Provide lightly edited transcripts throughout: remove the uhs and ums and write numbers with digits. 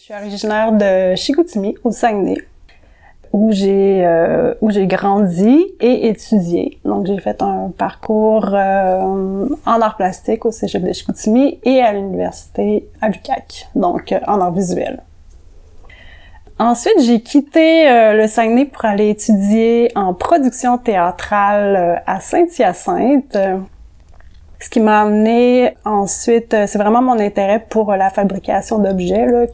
Je suis originaire de Chicoutimi, au Saguenay, où j'ai grandi et étudié. Donc, j'ai fait un parcours en arts plastiques au Cégep de Chicoutimi et à l'université à l'UQAC, donc en arts visuels. Ensuite, j'ai quitté le Saguenay pour aller étudier en production théâtrale à Saint-Hyacinthe. Ce qui m'a amené ensuite, c'est vraiment mon intérêt pour la fabrication d'objets là,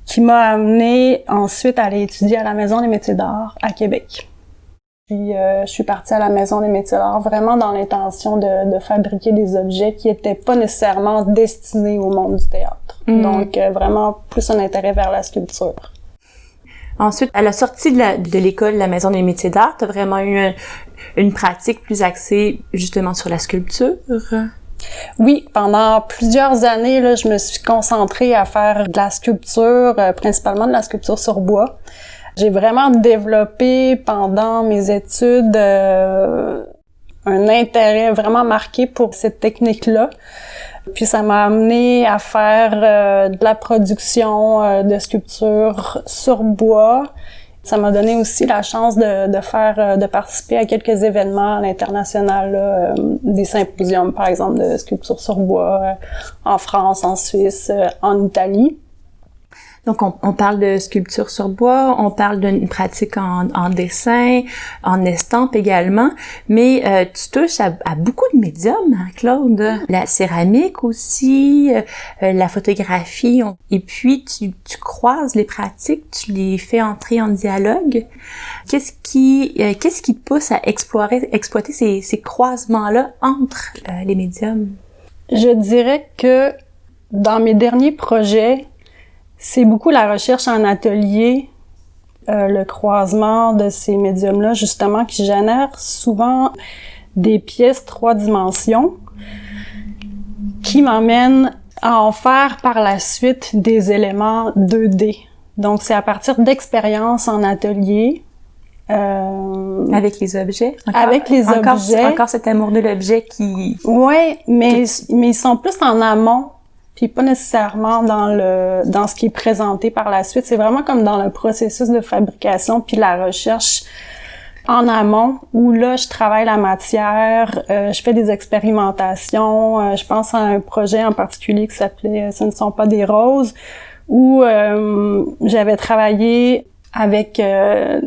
qui m'a amené ensuite à aller étudier à la Maison des métiers d'art à Québec. Puis je suis partie à la Maison des métiers d'art vraiment dans l'intention de fabriquer des objets qui étaient pas nécessairement destinés au monde du théâtre. Donc vraiment plus un intérêt vers la sculpture. Ensuite, à la sortie de l'école de la Maison des métiers d'art, t'as vraiment eu une pratique plus axée justement sur la sculpture? Oui, pendant plusieurs années, là, je me suis concentrée à faire de la sculpture, principalement de la sculpture sur bois. J'ai vraiment développé pendant mes études un intérêt vraiment marqué pour cette technique-là. Puis ça m'a amené à faire de la production de sculpture sur bois. Ça m'a donné aussi la chance de participer à quelques événements à l'international, là, des symposiums, par exemple, de sculpture sur bois en France, en Suisse, en Italie. Donc, on parle de sculpture sur bois, on parle d'une pratique en dessin, en estampe également, mais tu touches à beaucoup de médiums, hein, Claude. La céramique aussi, la photographie, et puis tu croises les pratiques, tu les fais entrer en dialogue. Qu'est-ce qui te pousse à exploiter ces croisements-là entre les médiums? Je dirais que dans mes derniers projets, c'est beaucoup la recherche en atelier, le croisement de ces médiums-là, justement, qui génère souvent des pièces 3 dimensions qui m'emmènent à en faire par la suite des éléments 2D. Donc, c'est à partir d'expériences en atelier. Avec les objets? Encore cet amour de l'objet qui... Ouais, mais ils sont plus en amont. Puis pas nécessairement dans ce qui est présenté par la suite. C'est vraiment comme dans le processus de fabrication puis la recherche en amont, où là, je travaille la matière, je fais des expérimentations. Je pense à un projet en particulier qui s'appelait « Ce ne sont pas des roses », où j'avais travaillé avec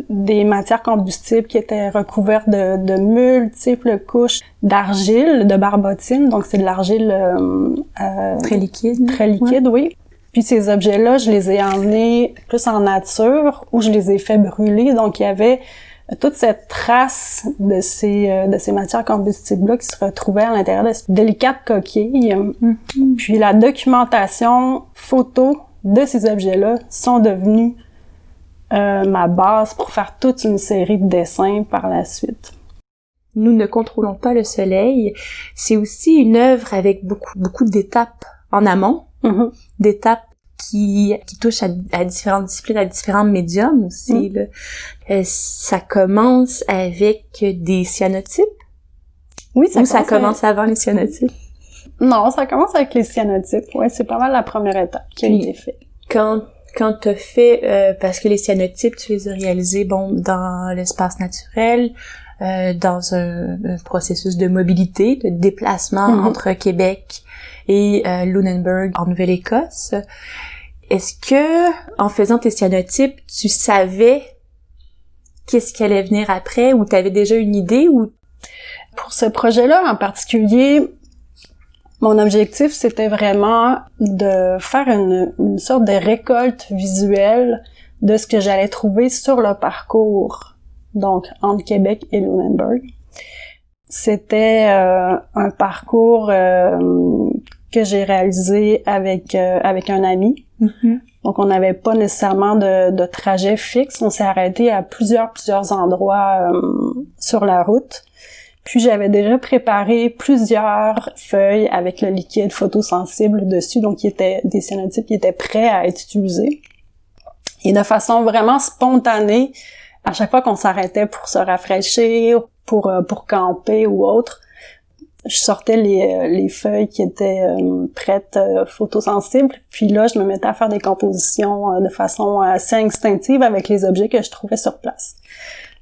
des matières combustibles qui étaient recouvertes de multiples couches d'argile, de barbotine. Donc, c'est de l'argile très liquide. Très liquide, ouais. Oui. Puis ces objets-là, je les ai emmenés plus en nature, où je les ai fait brûler. Donc, il y avait toute cette trace de ces matières combustibles-là qui se retrouvaient à l'intérieur de ces délicates coquilles. Mm-hmm. Puis la documentation photo de ces objets-là sont devenus ma base pour faire toute une série de dessins par la suite. Nous ne contrôlons pas le soleil. C'est aussi une œuvre avec beaucoup d'étapes en amont, d'étapes qui touchent à différentes disciplines, à différents médiums aussi. Là. Ça commence avec des cyanotypes? Oui, ça commence avant les cyanotypes? Non, ça commence avec les cyanotypes. Ouais, c'est pas mal la première étape qui a été faite. Quand t'as fait, parce que les cyanotypes, tu les as réalisés, dans l'espace naturel, dans un processus de mobilité, de déplacement entre Québec et Lunenburg en Nouvelle-Écosse. Est-ce que, en faisant tes cyanotypes, tu savais qu'est-ce qui allait venir après, ou t'avais déjà une idée, ou? Pour ce projet-là en particulier, mon objectif, c'était vraiment de faire une sorte de récolte visuelle de ce que j'allais trouver sur le parcours, donc entre Québec et Lunenburg. C'était un parcours que j'ai réalisé avec un ami. Mm-hmm. Donc, on n'avait pas nécessairement de trajet fixe. On s'est arrêté à plusieurs endroits sur la route. Puis j'avais déjà préparé plusieurs feuilles avec le liquide photosensible dessus, donc qui étaient des cyanotypes qui étaient prêts à être utilisés. Et de façon vraiment spontanée, à chaque fois qu'on s'arrêtait pour se rafraîchir, pour camper ou autre, je sortais les feuilles qui étaient prêtes, photosensibles, puis là, je me mettais à faire des compositions de façon assez instinctive avec les objets que je trouvais sur place.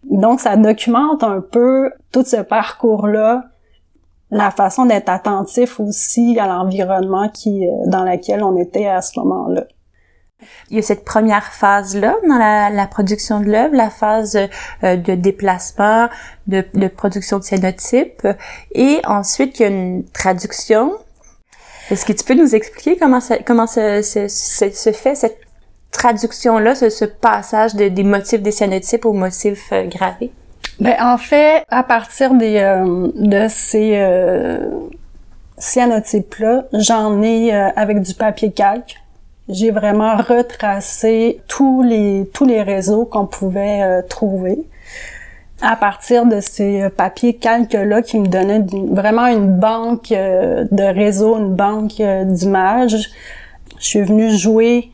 Donc, ça documente un peu tout ce parcours-là, la façon d'être attentif aussi à l'environnement dans lequel on était à ce moment-là. Il y a cette première phase-là dans la production de l'œuvre, la phase de déplacement, de production de cyanotypes, et ensuite il y a une traduction. Est-ce que tu peux nous expliquer comment se fait cette traduction-là, ce passage des motifs des cyanotypes aux motifs gravés? Ben en fait, à partir de ces cyanotypes-là, j'en ai avec du papier calque. J'ai vraiment retracé tous les réseaux qu'on pouvait trouver à partir de ces papiers calques-là qui me donnaient vraiment une banque de réseaux, une banque d'images. Je suis venue jouer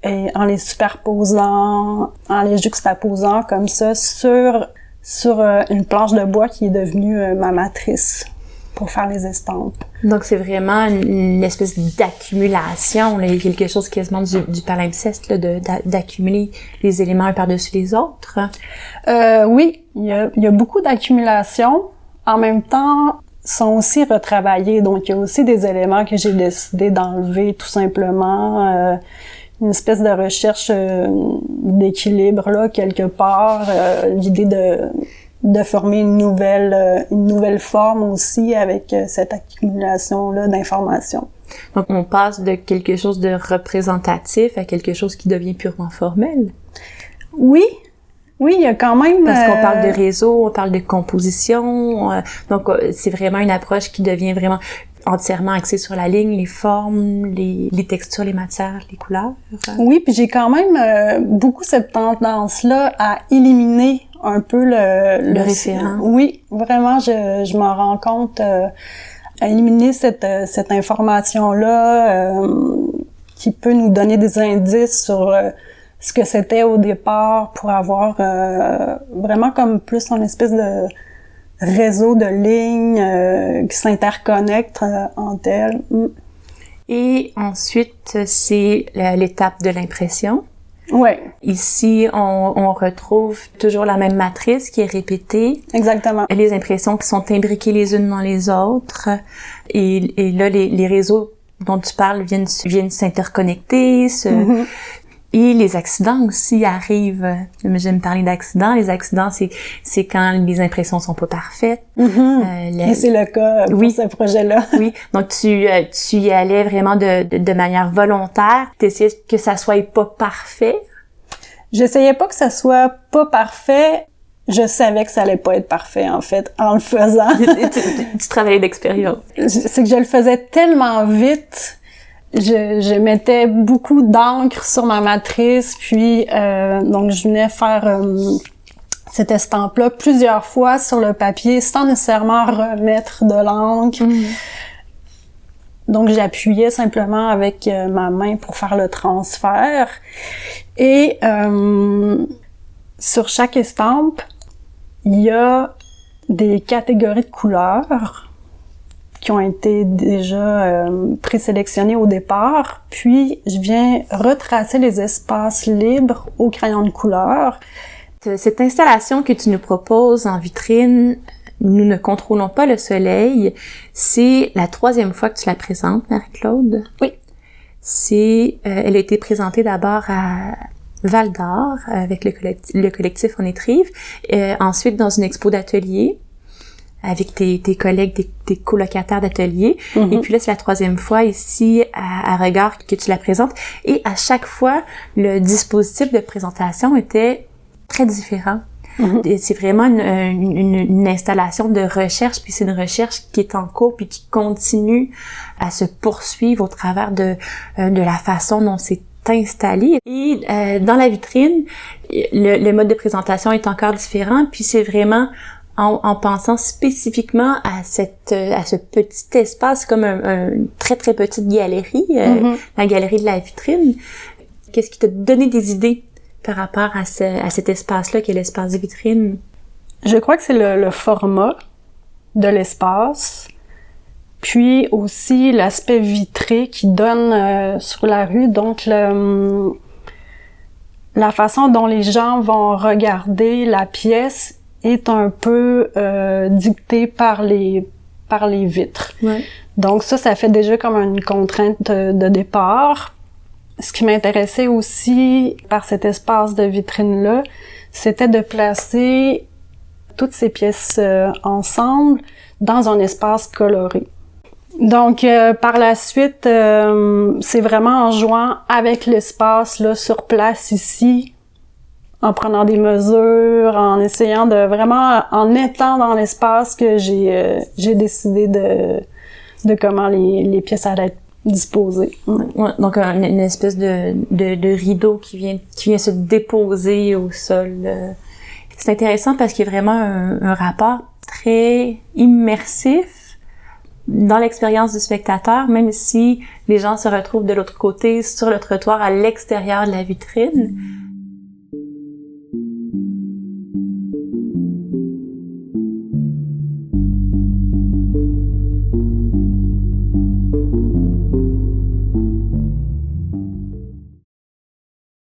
en les superposant, en les juxtaposant comme ça sur une planche de bois qui est devenue ma matrice pour faire les estampes. Donc, c'est vraiment une espèce d'accumulation, là. Il y a quelque chose quasiment du palimpseste, là, d'accumuler les éléments un par-dessus les autres. Oui, il y a beaucoup d'accumulation. En même temps, sont aussi retravaillés. Donc, il y a aussi des éléments que j'ai décidé d'enlever tout simplement. Une espèce de recherche d'équilibre, là, quelque part. L'idée de former une nouvelle forme aussi avec cette accumulation-là d'informations. Donc, on passe de quelque chose de représentatif à quelque chose qui devient purement formel. Oui, il y a quand même... Parce qu'on parle de réseau, on parle de composition, donc c'est vraiment une approche qui devient vraiment entièrement axée sur la ligne, les formes, les textures, les matières, les couleurs. Oui, puis j'ai quand même beaucoup cette tendance-là à éliminer un peu le référent. Oui, vraiment, je m'en rends compte à éliminer cette information-là qui peut nous donner des indices sur ce que c'était au départ pour avoir vraiment comme plus une espèce de réseau de lignes qui s'interconnectent entre elles. Et ensuite, c'est l'étape de l'impression. Ouais. Ici, on retrouve toujours la même matrice qui est répétée. Exactement. Les impressions qui sont imbriquées les unes dans les autres. Et là, les réseaux dont tu parles viennent s'interconnecter. Et les accidents aussi arrivent. J'aime parler d'accidents. Les accidents, c'est quand les impressions sont pas parfaites. Et c'est le cas pour ce projet-là. Oui. Donc, tu y allais vraiment de manière volontaire. T'essayais que ça soit pas parfait. J'essayais pas que ça soit pas parfait. Je savais que ça allait pas être parfait, en fait, en le faisant. tu travaillais d'expérience. C'est que je le faisais tellement vite. Je mettais beaucoup d'encre sur ma matrice, puis donc je venais faire cette estampe-là plusieurs fois sur le papier sans nécessairement remettre de l'encre. Donc j'appuyais simplement avec ma main pour faire le transfert. Et sur chaque estampe, il y a des catégories de couleurs qui ont été déjà présélectionnés au départ, puis je viens retracer les espaces libres au crayon de couleur. Cette installation que tu nous proposes en vitrine, Nous ne contrôlons pas le soleil, c'est la 3e fois que tu la présentes, Marie-Claude. Oui. Elle a été présentée d'abord à Val-d'Or avec le collectif On Étrive, ensuite dans une expo d'atelier avec tes collègues, tes colocataires d'atelier. Mm-hmm. Et puis là, c'est la 3e fois ici à Regard que tu la présentes. Et à chaque fois, le dispositif de présentation était très différent. Mm-hmm. Et c'est vraiment une installation de recherche, puis c'est une recherche qui est en cours puis qui continue à se poursuivre au travers de la façon dont c'est installé. Et dans la vitrine, le mode de présentation est encore différent, puis c'est vraiment en pensant spécifiquement à ce petit espace, comme une très très petite galerie, la galerie de la vitrine. Qu'est-ce qui t'a donné des idées par rapport à cet espace-là qui est l'espace de vitrine? Je crois que c'est le format de l'espace. Puis aussi l'aspect vitré qui donne sur la rue, donc la façon dont les gens vont regarder la pièce est un peu dictée par les vitres. Ouais. Donc ça fait déjà comme une contrainte de départ. Ce qui m'intéressait aussi par cet espace de vitrine-là, c'était de placer toutes ces pièces ensemble dans un espace coloré. Donc, par la suite, c'est vraiment en jouant avec l'espace là sur place ici, en prenant des mesures, en essayant de vraiment, en étant dans l'espace que j'ai décidé de comment les pièces allaient être disposées. Ouais, donc une espèce de rideau qui vient se déposer au sol. C'est intéressant parce qu'il y a vraiment un rapport très immersif dans l'expérience du spectateur, même si les gens se retrouvent de l'autre côté, sur le trottoir, à l'extérieur de la vitrine.